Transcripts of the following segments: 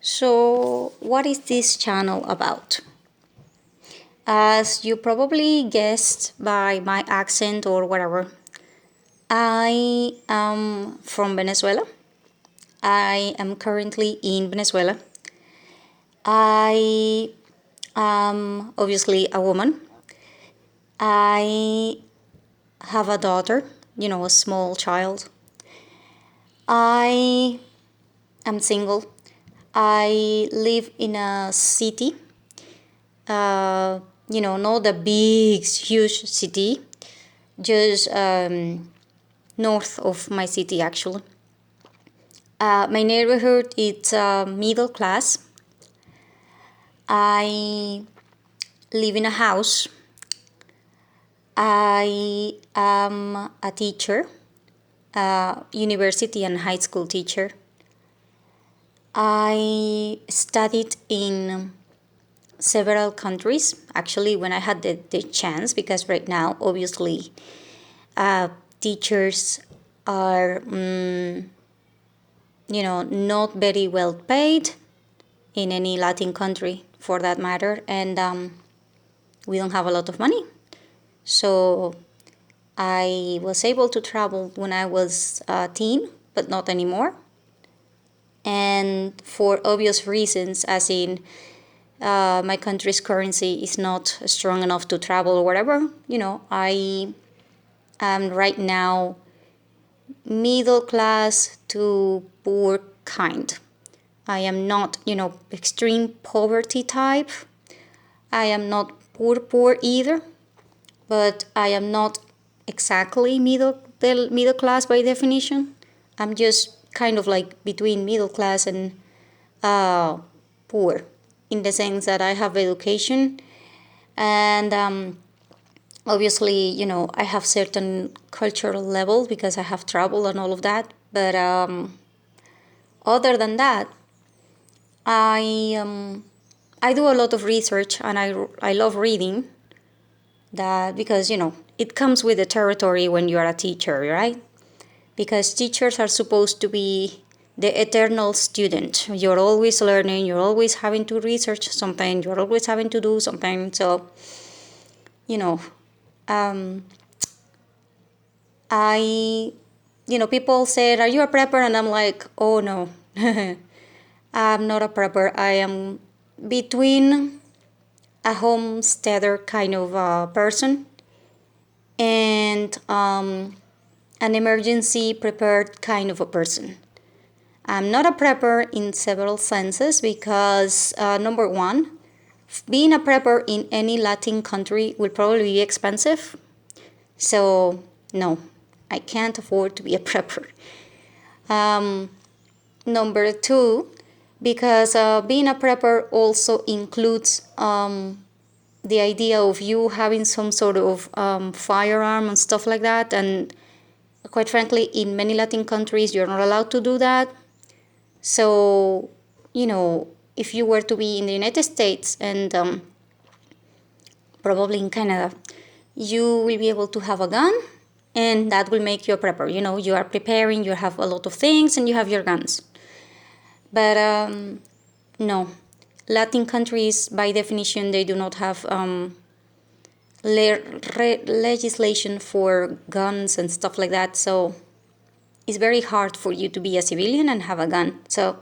So, what is this channel about? As you probably guessed by my accent or whatever, I am from Venezuela. I am currently in Venezuela. I am obviously a woman. I have a daughter, a small child. I am single. I live in a city, not a big, huge city, just north of my city actually. My neighborhood is middle class. I live in a house. I am a teacher, university and high school teacher. I studied in several countries actually when I had the chance, because right now obviously teachers are not very well paid in any Latin country for that matter, and we don't have a lot of money. So I was able to travel when I was a teen, but not anymore. And for obvious reasons, as in my country's currency is not strong enough to travel or whatever, I am right now middle class to poor kind. I am not, extreme poverty type. I am not poor either, but I am not exactly middle class by definition. I'm just kind of like between middle class and poor, in the sense that I have education and obviously, I have certain cultural level because I have traveled and all of that. But other than that, I do a lot of research and I love reading. That because it comes with the territory when you are a teacher, right? Because teachers are supposed to be the eternal student. You're always learning. You're always having to research something. You're always having to do something. So, I, people said, "Are you a prepper?" And I'm like, "Oh no, I'm not a prepper. I am between a homesteader kind of person and an emergency prepared kind of a person." I'm not a prepper in several senses because, number one, being a prepper in any Latin country will probably be expensive. So, no, I can't afford to be a prepper. Number two, because being a prepper also includes the idea of you having some sort of firearm and stuff like that. And quite frankly, in many Latin countries, you're not allowed to do that. So, if you were to be in the United States and probably in Canada, you will be able to have a gun, and that will make you a prepper. You are preparing, you have a lot of things, and you have your guns. But no, Latin countries, by definition, they do not have legislation for guns and stuff like that. So it's very hard for you to be a civilian and have a gun. So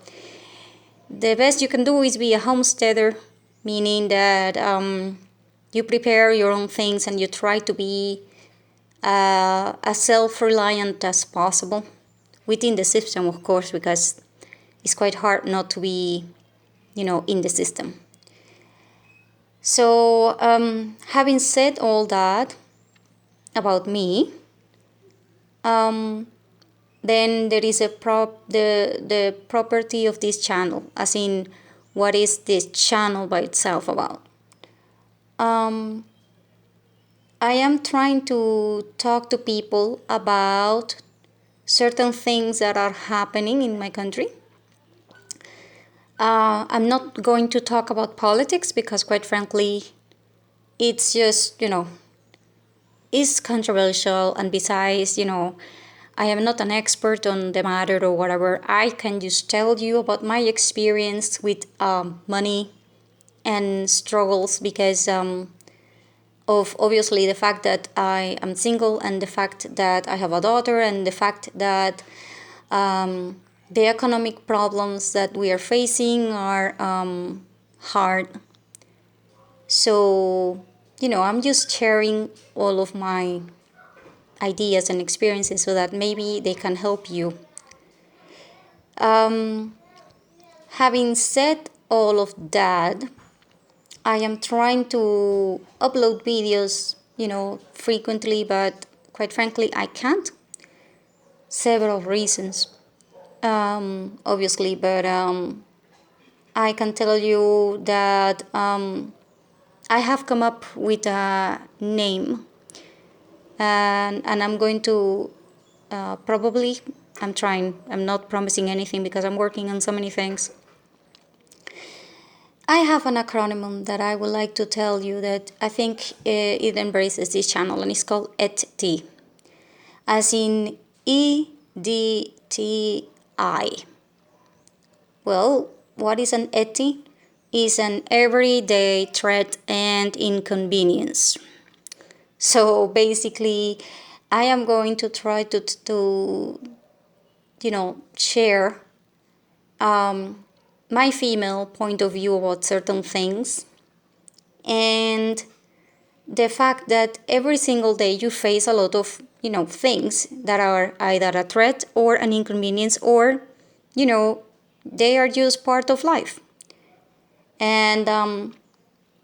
the best you can do is be a homesteader, meaning that you prepare your own things and you try to be as self-reliant as possible within the system, of course, because it's quite hard not to be, in the system. So, having said all that about me, then there is the property of this channel, as in what is this channel by itself about. I am trying to talk to people about certain things that are happening in my country. I'm not going to talk about politics because, quite frankly, it's just, it's controversial. And besides, I am not an expert on the matter or whatever. I can just tell you about my experience with money and struggles because of obviously the fact that I am single and the fact that I have a daughter and the fact that the economic problems that we are facing are hard. So, I'm just sharing all of my ideas and experiences so that maybe they can help you. Um, Having said all of that, I am trying to upload videos, frequently, but quite frankly, I can't. Several reasons, obviously, but I can tell you that I have come up with a name, and I'm going to probably, I'm trying, I'm not promising anything because I'm working on so many things. I have an acronym that I would like to tell you that I think it embraces this channel, and it's called EDTI, as in EDTI. Well, what is an EDTI? Is an everyday threat and inconvenience. So basically, I am going to try to share my female point of view about certain things, and the fact that every single day you face a lot of things that are either a threat or an inconvenience, or they are just part of life, and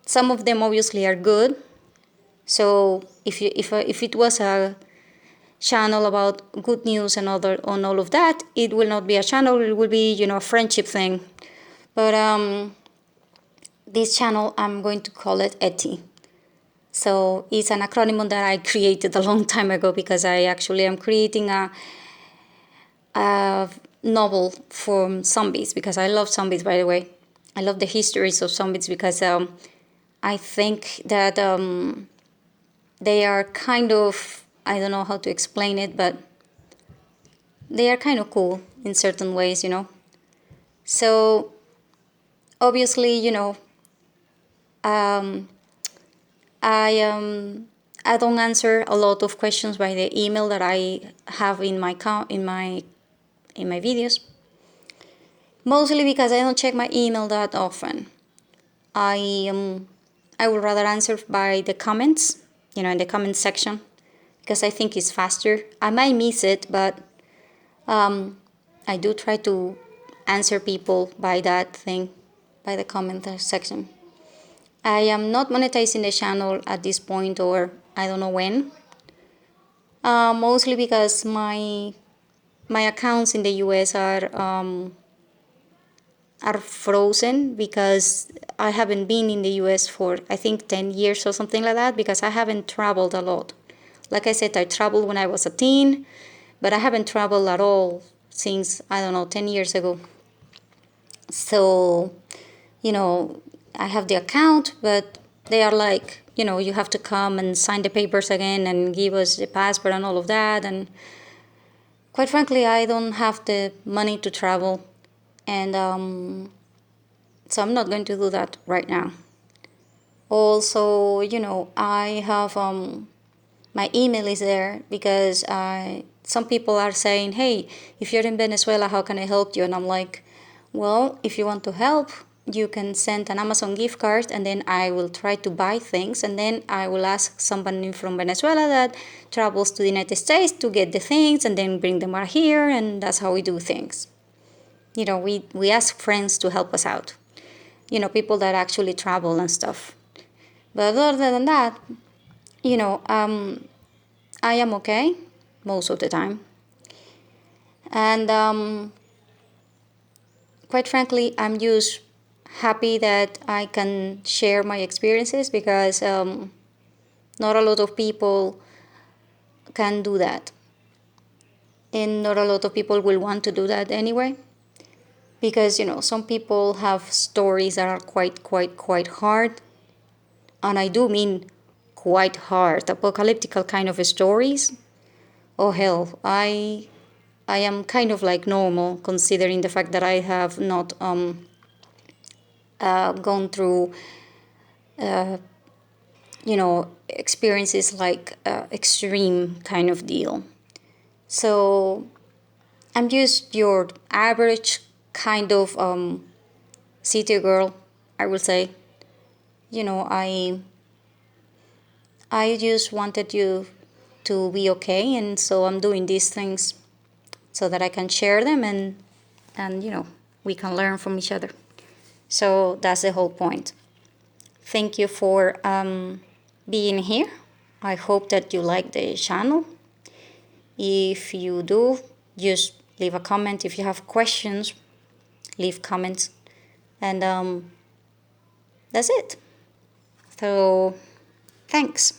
some of them obviously are good. So if it was a channel about good news and other on all of that, it will not be a channel, it will be a friendship thing. But this channel, I'm going to call it ETI. So it's an acronym that I created a long time ago because I actually am creating a novel for zombies, because I love zombies, by the way. I love the histories of zombies because I think that they are kind of, I don't know how to explain it, but they are kind of cool in certain ways. So obviously, um, I don't answer a lot of questions by the email that I have in my videos, mostly because I don't check my email that often. I would rather answer by the comments, in the comment section, because I think it's faster. I might miss it, but I do try to answer people by that thing, by the comment section. I am not monetizing the channel at this point, or I don't know when. Mostly because my accounts in the US are frozen because I haven't been in the US for I think 10 years or something like that, because I haven't traveled a lot. Like I said, I traveled when I was a teen, but I haven't traveled at all since, I don't know, 10 years ago. So, I have the account, but they are like, you have to come and sign the papers again and give us the passport and all of that. And quite frankly, I don't have the money to travel. And so I'm not going to do that right now. Also, I have my email is there because some people are saying, hey, if you're in Venezuela, how can I help you? And I'm like, well, if you want to help, you can send an Amazon gift card, and then I will try to buy things, and then I will ask somebody from Venezuela that travels to the United States to get the things and then bring them out here, and that's how we do things. We ask friends to help us out, people that actually travel and stuff. But other than that, I am okay most of the time. And quite frankly, I'm just happy that I can share my experiences, because not a lot of people can do that. And not a lot of people will want to do that anyway. Because, some people have stories that are quite hard. And I do mean quite hard, apocalyptic kind of stories. oh hell, I am kind of like normal considering the fact that I have not gone through experiences like extreme kind of deal. So I'm just your average kind of city girl, I will say. I just wanted you to be okay, and so I'm doing these things so that I can share them, and we can learn from each other. So that's the whole point. Thank you for being here. I hope that you like the channel. If you do, just leave a comment. If you have questions, leave comments. And that's it. So thanks.